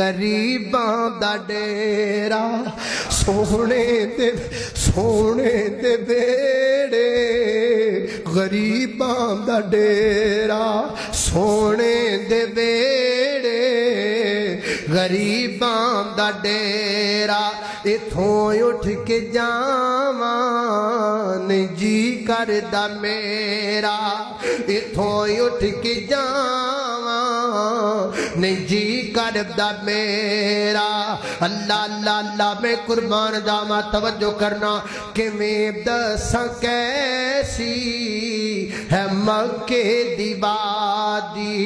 गरीबां दा डेरा सोने दे बेड़े गरीबां दा डेरा सोने दे बेड़े गरीबां दा डेरा इथों उठ के जावां नहीं जी करदा मेरा इथों उठ के जावां नहीं जी करदा मेरा अल्लाह अल्लाह अल्लाह मैं कुर्बान जावा तवज्जो करना कि मैं दसां कैसी है मक्के दी वादी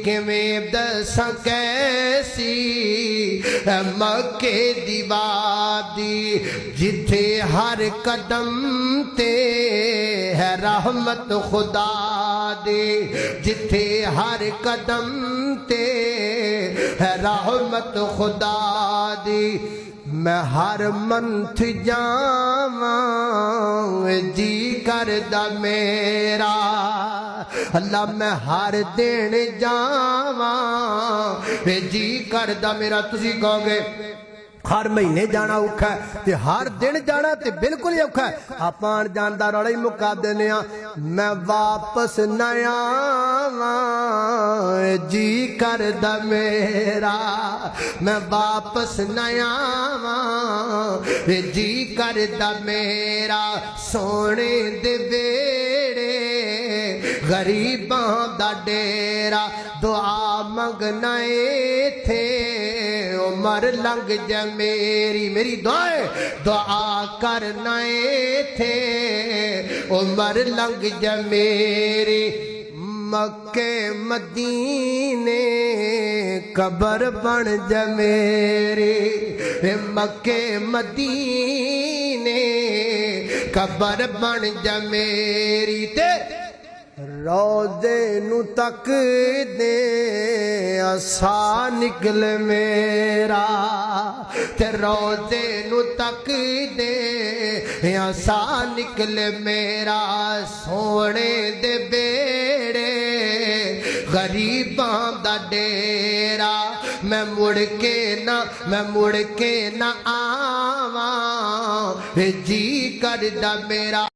कि मैं दसां कैसी है मक्के दी वादी जिथे हर कदम ते है रहमत खुदा दे जिथे हर कदम ते है रहमत खुदा दी मैं हर मंथ जावां जी करदा मेरा अल्लाह मैं हर दिन जावां जी करदा मेरा। तुसी कहोगे हर महीने जाना औखा है ते हर दिन जाना ते बिल्कुल ही औखा है। आपां जान दा रौला ही मुका देने आ। मैं वापस न आवां जी करदा मेरा मैं वापस न आवां जी करदा मेरा सोने दे बेड़े गरीबां दा डेरा दुआ मंगना थे उमर लंघ जा मेरी दुआ करना थे उमर लंघ जा मेरी मक्के मदीने कबर बन जा मेरी मक्के मदीने कबर बन जा मेरी ते रोज़े नू तक दे आसा निकल मेरा ते रोज़े नू तक दे आसा निकल मेरा सोने दे बेड़े गरीबां दा डेरा मैं मुड़ के ना आवां जी करदा मेरा।